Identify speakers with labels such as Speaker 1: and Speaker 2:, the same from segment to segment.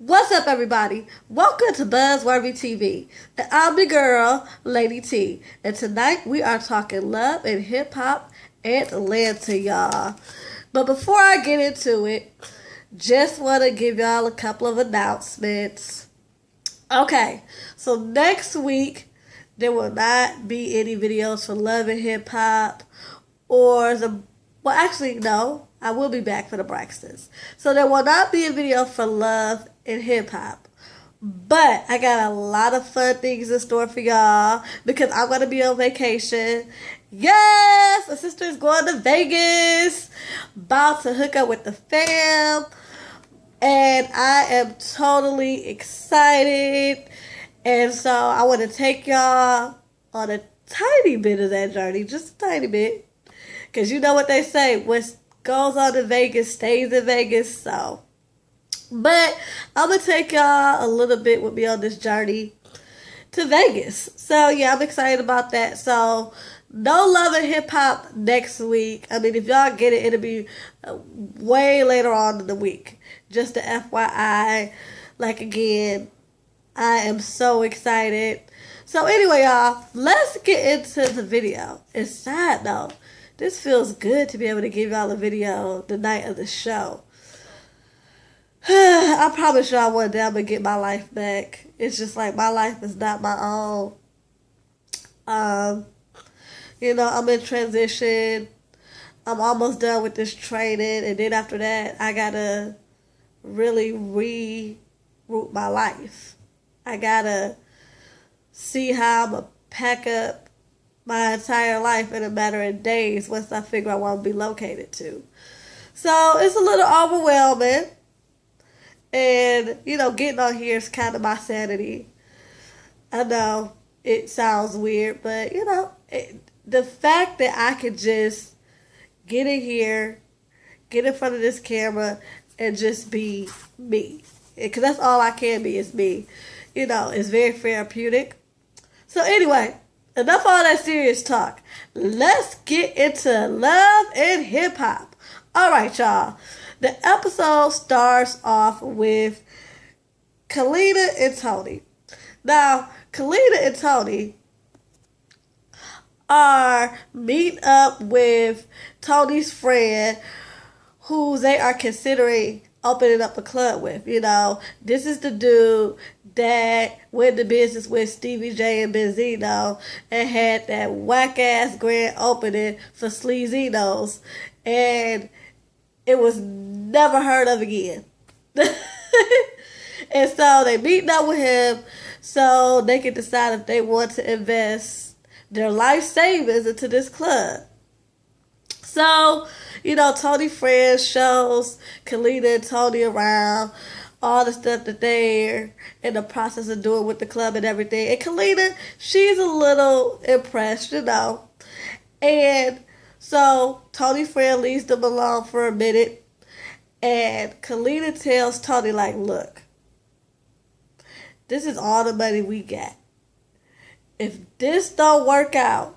Speaker 1: What's up, everybody? Welcome to Buzzworthy TV. And I'm the girl, Lady T. And tonight we are talking love and hip hop Atlanta, y'all. But before I get into it, just want to give y'all a couple of announcements. Okay, so next week there will not be any videos for love and hip hop or the. Well, actually, no. I will be back for the Braxtons. So there will not be a video for love and hip hop. But I got a lot of fun things in store for y'all because I'm going to be on vacation. Yes! My sister is going to Vegas. About to hook up with the fam. And I am totally excited. And so I want to take y'all on a tiny bit of that journey. Just a tiny bit. Because you know what they say. What goes on in Vegas stays in Vegas. So. But I'm going to take y'all a little bit with me on this journey to Vegas. So, yeah, I'm excited about that. So, no love and hip hop next week. I mean, if y'all get it, it'll be way later on in the week. Just the FYI. Like, again, I am so excited. So, anyway, y'all, let's get into the video. It's sad, though. This feels good to be able to give y'all a video the night of the show. I promise y'all one day I'm going to get my life back. It's just like my life is not my own. I'm in transition. I'm almost done with this training. And then after that, I got to really reroute my life. I got to see how I'm going to pack up my entire life in a matter of days once I figure out where I'll be located to. So it's a little overwhelming. And, getting on here is kind of my sanity. I know it sounds weird, but, the fact that I could just get in here, get in front of this camera, and just be me. Because that's all I can be is me. It's very therapeutic. So anyway, enough of all that serious talk. Let's get into love and hip hop. All right, y'all. The episode starts off with Kalina and Tony. Now, Kalina and Tony are meeting up with Tony's friend who they are considering opening up a club with. This is the dude that went to business with Stevie J and Benzino and had that whack-ass grand opening for Sleazinos. And it was never heard of again. And so they meeting up with him so they can decide if they want to invest their life savings into this club. So, Tony Friends shows Kalina and Tony around, all the stuff that they're in the process of doing with the club and everything. And Kalina, she's a little impressed, And so Tony Friend leaves them alone for a minute. And Kalina tells Tony, like, look, this is all the money we got. If this don't work out,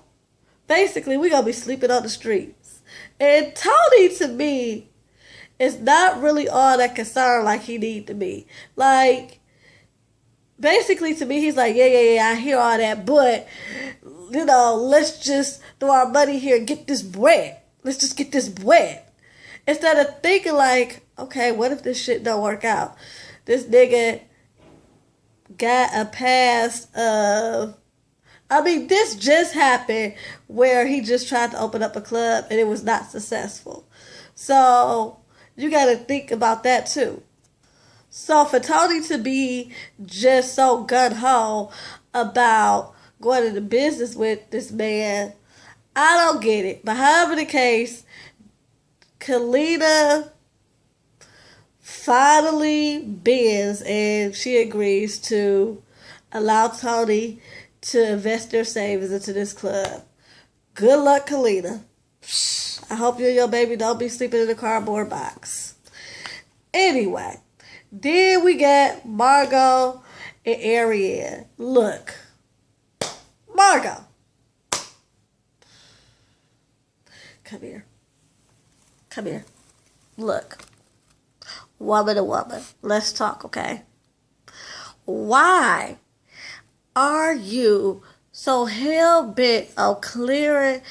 Speaker 1: basically we're going to be sleeping on the streets. And Tony, to me, is not really all that concerned like he need to be. Like, basically to me, he's like, yeah, I hear all that, but, let's just throw our money here and get this bread. Let's just get this bread. Instead of thinking like, okay, what if this shit don't work out? This nigga got a past of... this just happened where he just tried to open up a club and it was not successful. So, you got to think about that too. So, for Tony to be just so gung-ho about going into business with this man, I don't get it. But however the case, Kalina finally bends and she agrees to allow Tony to invest their savings into this club. Good luck, Kalina. I hope you and your baby don't be sleeping in a cardboard box. Anyway, then we got Margot and Ariane. Look, Margot, come here. Look, woman to woman, let's talk, okay? why are you so hell-bent on clearing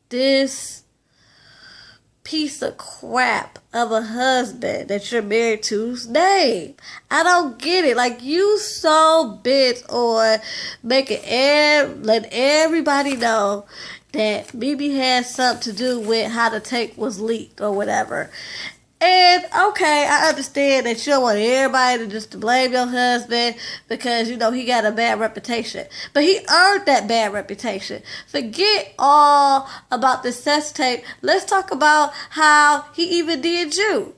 Speaker 1: this piece of crap of a husband that you're married to's name? I don't get it. Like, you so bent on letting everybody know that Mimi had something to do with how the tape was leaked or whatever. And okay, I understand that you don't want everybody to blame your husband because he got a bad reputation. But he earned that bad reputation. Forget all about the sex tape. Let's talk about how he even did you.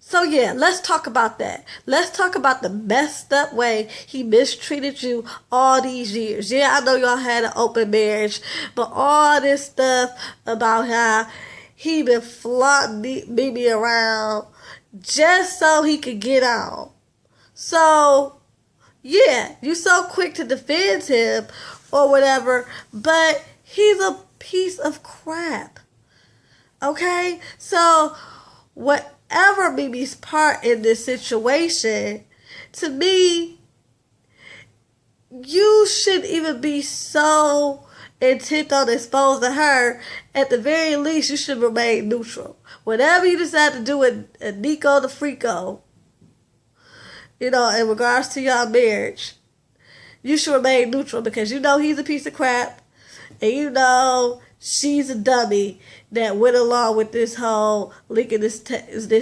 Speaker 1: So yeah, let's talk about that. Let's talk about the messed up way he mistreated you all these years. Yeah, I know y'all had an open marriage, but all this stuff about how he been flaunting Mimi around just so he could get on. So, yeah, you so quick to defend him or whatever, but he's a piece of crap. Okay? So, whatever Mimi's part in this situation, to me, you shouldn't even be so intent on exposing her. At the very least, you should remain neutral. Whatever you decide to do with Nico the Freako, in regards to your marriage, you should remain neutral because he's a piece of crap and she's a dummy that went along with this whole leaking this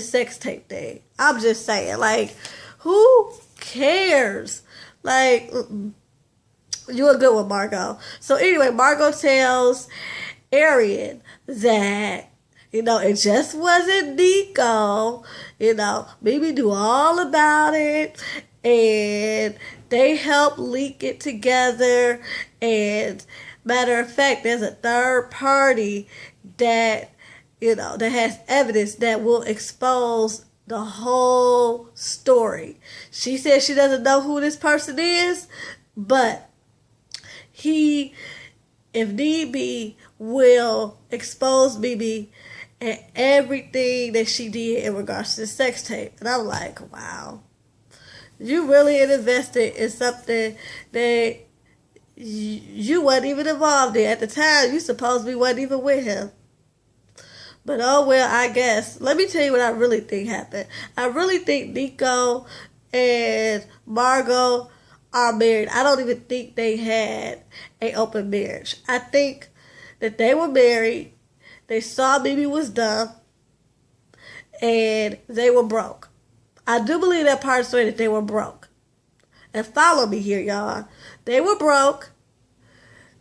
Speaker 1: sex tape thing. I'm just saying, like, who cares? Like, you're a good one, Margot. So anyway, Margot tells Arian that, it just wasn't Nico. Mimi knew all about it. And they helped leak it together. And matter of fact, there's a third party that, that has evidence that will expose the whole story. She says she doesn't know who this person is, but he, if need be, will expose Mimi and everything that she did in regards to the sex tape. And I'm like, wow. You really invested in something that you wasn't even involved in. At the time, you supposedly wasn't even with him. But oh well, I guess. Let me tell you what I really think happened. I really think Nico and Margot are married. I don't even think they had an open marriage. I think that they were married. They saw Mimi was dumb. And they were broke. I do believe that part of the story that they were broke. And follow me here, y'all. They were broke.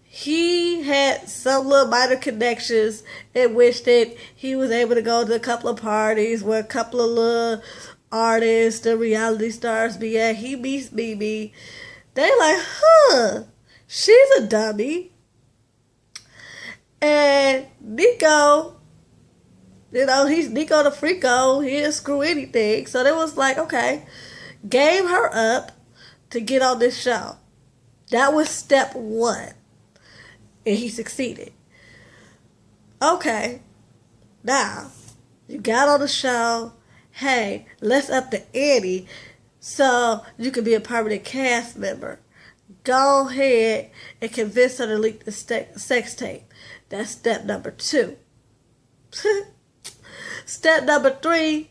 Speaker 1: He had some little minor connections in which that he was able to go to a couple of parties where a couple of little artists, the reality stars be at. He meets Mimi. They like, she's a dummy. And Nico, he's Nico the Freako. He didn't screw anything. So they was like, okay, gave her up to get on this show. That was step one. And he succeeded. Okay, now, you got on the show. Hey, let's up the ante so you can be a permanent cast member. Go ahead and convince her to leak the sex tape. That's step number 2. Step number 3,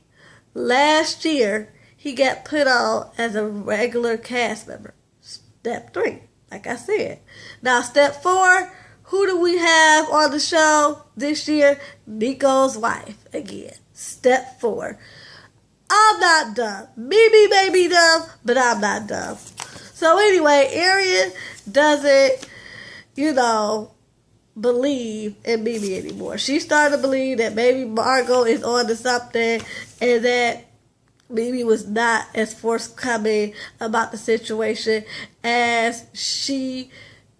Speaker 1: last year, he got put on as a regular cast member. Step 3, like I said. Now, step 4, who do we have on the show this year? Nico's wife again. Step 4. I'm not dumb. Mimi may be dumb, but I'm not dumb. So anyway, Arian doesn't, believe in Mimi anymore. She started to believe that maybe Margot is on to something and that Mimi was not as forthcoming about the situation as she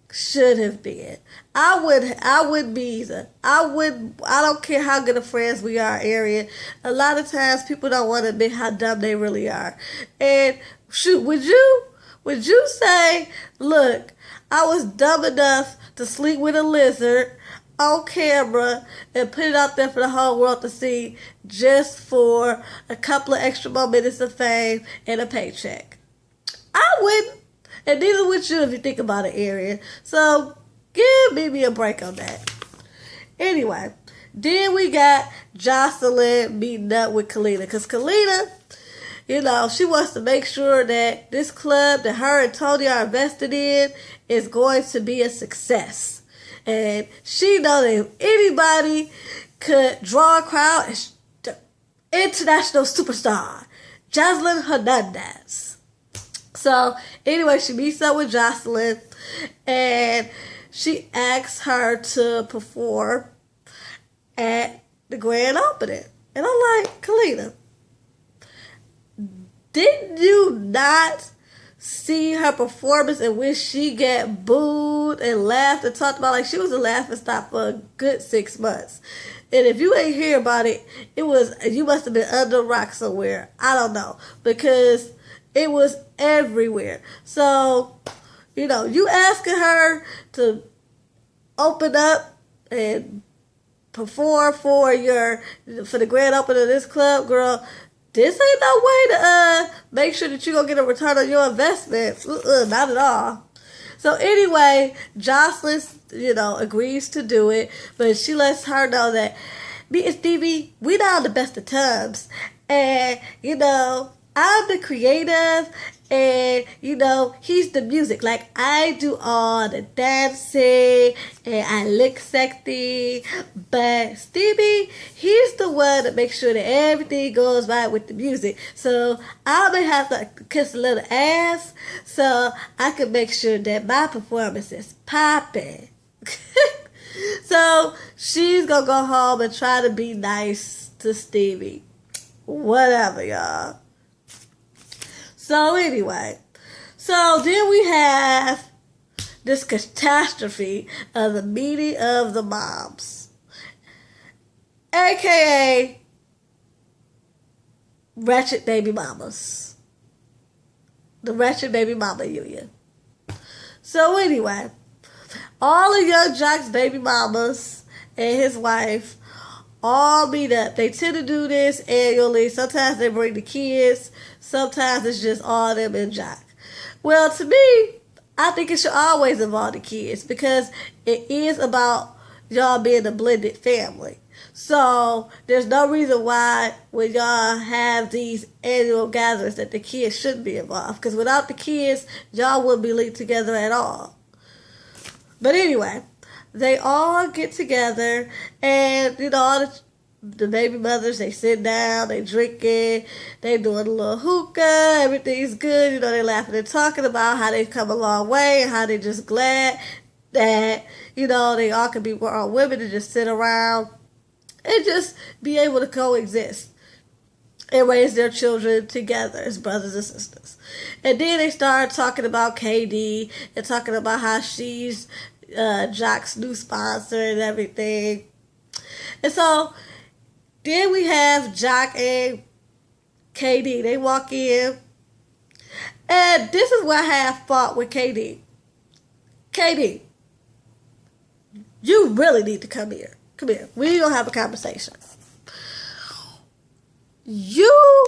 Speaker 1: should have been. I would be either. I don't care how good of friends we are, Arian. A lot of times people don't want to admit how dumb they really are. And shoot, would you say, look, I was dumb enough to sleep with a lizard on camera and put it out there for the whole world to see just for a couple of extra more minutes of fame and a paycheck? I wouldn't. And neither would you if you think about it, Arian. So give me a break on that. Anyway, then we got Jocelyn meeting up with Kalina. Because Kalina, she wants to make sure that this club that her and Tony are invested in is going to be a success. And she knows that if anybody could draw a crowd, it's the international superstar, Jocelyn Hernandez. So, anyway, she meets up with Jocelyn, and she asks her to perform at the grand opening. And I'm like, Kalina, didn't you not see her performance in which she got booed and laughed and talked about? Like, she was a laughing stock for a good 6 months. And if you ain't hear about it, you must have been under a rock somewhere. I don't know. Because it was everywhere. So, you asking her to open up and perform for the grand opening of this club, girl, this ain't no way to make sure that you're going to get a return on your investment. Not at all. So anyway, Jocelyn, agrees to do it, but she lets her know that me and Stevie, we not on the best of terms. And, I'm the creative, and, he's the music. Like, I do all the dancing, and I look sexy, but Stevie, he's the one that makes sure that everything goes right with the music. So, I'm going to have to kiss a little ass, so I can make sure that my performance is popping. So, she's going to go home and try to be nice to Stevie. Whatever, y'all. So anyway, then we have this catastrophe of the meeting of the moms, aka Ratchet Baby Mamas, the Ratchet Baby Mama Union. So anyway, all of Young Jock's baby mamas and his wife all meet up. They tend to do this annually. Sometimes they bring the kids. Sometimes it's just all them and Jock. Well, to me, I think it should always involve the kids because it is about y'all being a blended family. So there's no reason why when y'all have these annual gatherings that the kids shouldn't be involved. Because without the kids, y'all wouldn't be linked together at all. But anyway, they all get together and, all the baby mothers, they sit down, they drinking, they doing a little hookah, everything's good. They laughing and talking about how they've come a long way and how they're just glad that, they all can be grown women and just sit around and just be able to coexist and raise their children together as brothers and sisters. And then they started talking about KD and talking about how she's Jock's new sponsor and everything. And so then we have Jock and KD. They walk in. And this is where I have fought with KD. KD, you really need to come here. Come here. We're going to have a conversation. You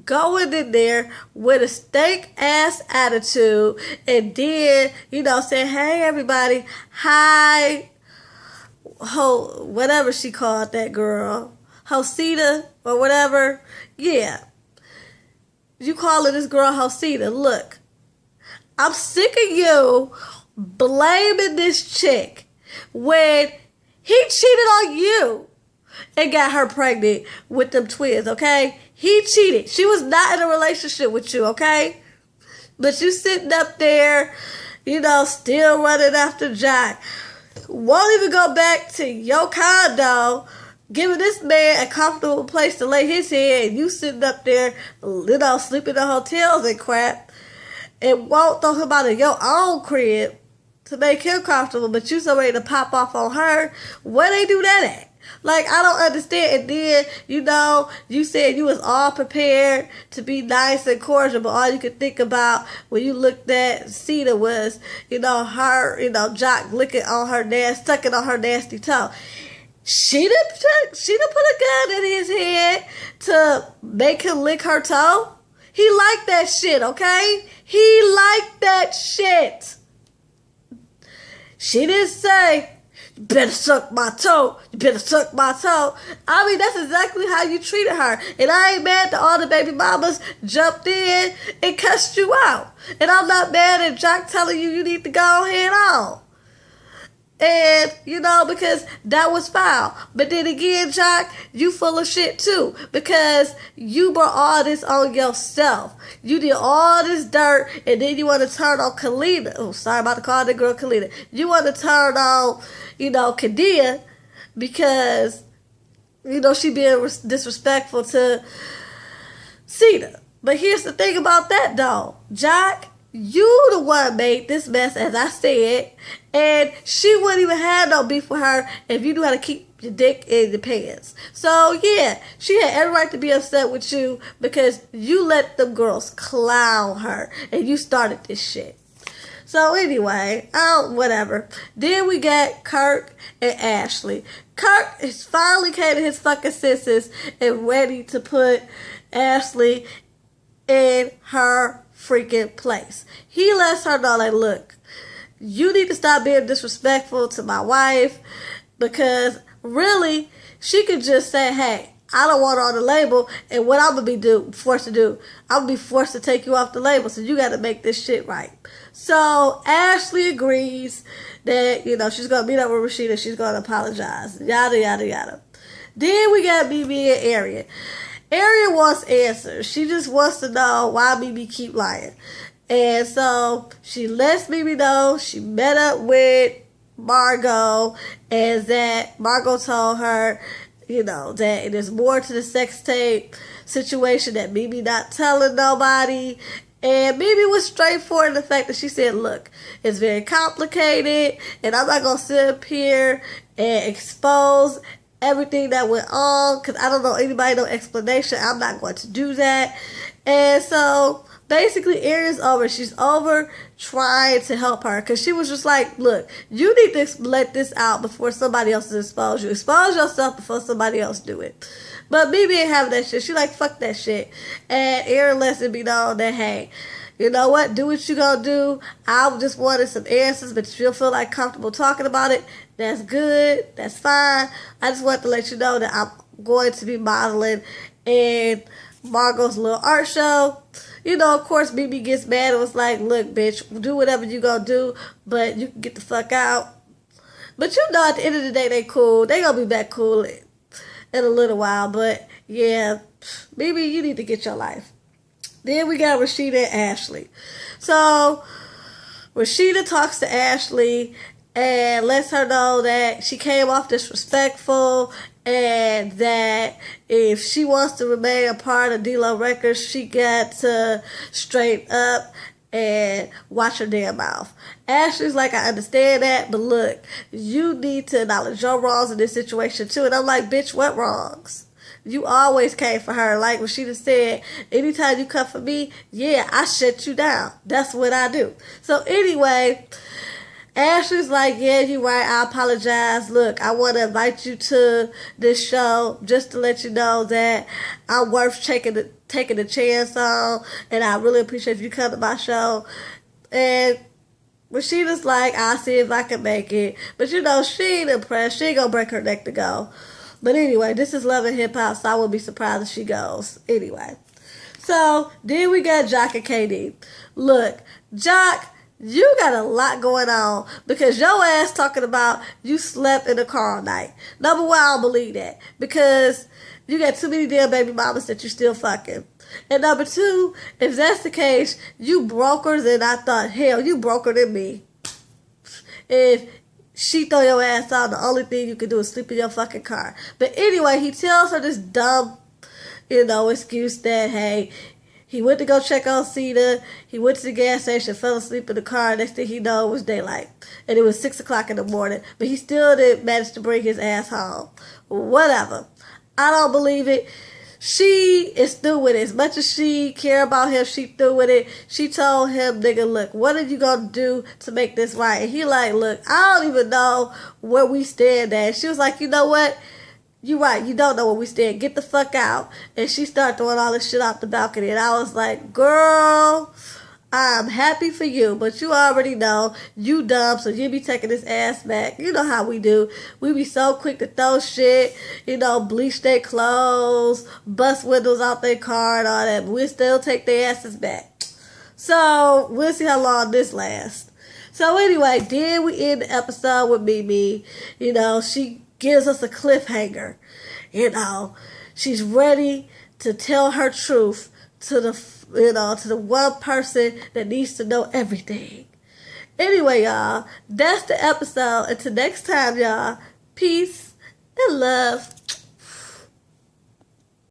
Speaker 1: going in there with a stank ass attitude and then, saying, hey, everybody, hi, whatever she called that girl, Hosita or whatever. Yeah. You calling this girl Hosita. Look, I'm sick of you blaming this chick when he cheated on you and got her pregnant with them twins, okay? He cheated. She was not in a relationship with you, okay? But you sitting up there, still running after Jock. Won't even go back to your condo, giving this man a comfortable place to lay his head, and you sitting up there, sleeping in hotels and crap, and won't throw him out of your own crib to make him comfortable, but you so ready to pop off on her. Where they do that at? Like, I don't understand. And then, you said you was all prepared to be nice and cordial, but all you could think about when you looked at Cedar was, her, Jock licking on her sucking on her nasty toe. She done put a gun in his head to make him lick her toe. He liked that shit, okay? He liked that shit. She didn't say, you better suck my toe. You better suck my toe. I mean, that's exactly how you treated her. And I ain't mad that all the baby mamas jumped in and cussed you out. And I'm not mad at Jock telling you need to go ahead on. And, because that was foul. But then again, Jock, you full of shit too. Because you brought all this on yourself. You did all this dirt, and then you want to turn on Kalina. Oh, sorry about to call that girl Kalina. You want to turn on, Kadia, because, she being disrespectful to Cena. But here's the thing about that, though. Jock, you the one made this mess, as I said, and she wouldn't even have no beef with her if you knew how to keep your dick in your pants. So, yeah, she had every right to be upset with you because you let them girls clown her, and you started this shit. So, anyway, whatever. Then we got Kirk and Ashley. Kirk is finally came to his fucking senses and ready to put Ashley in her freaking place. He lets her know, like, look, you need to stop being disrespectful to my wife, because really, she could just say, hey, I don't want her on the label, and what I'm going to be forced to do, I'm going to be forced to take you off the label, so you got to make this shit right. So Ashley agrees that, she's going to meet up with Rashida, she's going to apologize, yada, yada, yada. Then we got BB and Arian. Arian wants answers. She just wants to know why BB keep lying. And so she lets BB know she met up with Margot, and that Margot told her, that there's more to the sex tape situation that BB not telling nobody. And BB was straightforward in the fact that she said, look, it's very complicated, and I'm not going to sit up here and expose everything that went on, because I don't know anybody, no explanation. I'm not going to do that. And so basically Arian's over. She's over trying to help her, because she was just like, look, you need to let this out before somebody else is exposed. You expose yourself before somebody else do it. But BB ain't having that shit. She like, fuck that shit. And Arian lets it be known that, hey, you know what? Do what you gonna do. I just wanted some answers, but if you feel like comfortable talking about it, that's good. That's fine. I just want to let you know that I'm going to be modeling in Margot's little art show. Of course, BB gets mad and was like, look, bitch, do whatever you gonna do, but you can get the fuck out. But at the end of the day, they cool. They gonna be back cool in a little while. But, yeah, BB, you need to get your life. Then we got Rashida and Ashley. So Rashida talks to Ashley and lets her know that she came off disrespectful, and that if she wants to remain a part of D-Lo Records, she got to straighten up and watch her damn mouth. Ashley's like, I understand that, but look, you need to acknowledge your wrongs in this situation too. And I'm like, bitch, what wrongs? You always came for her. Like Rashida said, anytime you come for me, yeah, I shut you down. That's what I do. So anyway, Ashley's like, yeah, you're right. I apologize. Look, I want to invite you to this show just to let you know that I'm worth taking the chance on, and I really appreciate if you come to my show. And Rashida's like, I'll see if I can make it. But she ain't impressed. She ain't gonna break her neck to go. But anyway, this is Love and Hip Hop, so I wouldn't be surprised if she goes. Anyway. So, then we got Jock and KD. Look, Jock, you got a lot going on, because your ass talking about you slept in the car all night. Number one, I don't believe that, because you got too many damn baby mamas that you still fucking. And number two, if that's the case, you brokers, and I thought, hell, you broker than me. If she throw your ass out, the only thing you can do is sleep in your fucking car. But anyway, he tells her this dumb, excuse that, hey, he went to go check on Cena. He went to the gas station, fell asleep in the car. Next thing he know, it was daylight. And it was 6 o'clock in the morning. But he still didn't manage to bring his ass home. Whatever. I don't believe it. She is through with it. As much as she care about him, she through with it. She told him, nigga, look, what are you going to do to make this right? And he like, look, I don't even know where we stand at. She was like, you know what? You right, you don't know where we stand. Get the fuck out. And she started throwing all this shit off the balcony. And I was like, girl, I'm happy for you, but you already know you dumb, so you be taking this ass back. You know how we do. We be so quick to throw shit, bleach their clothes, bust windows out their car and all that, but we still take their asses back. So we'll see how long this lasts. So anyway, then we end the episode with Mimi. She gives us a cliffhanger. She's ready to tell her truth to the one person that needs to know everything. Anyway, y'all, that's the episode. Until next time, y'all, peace and love.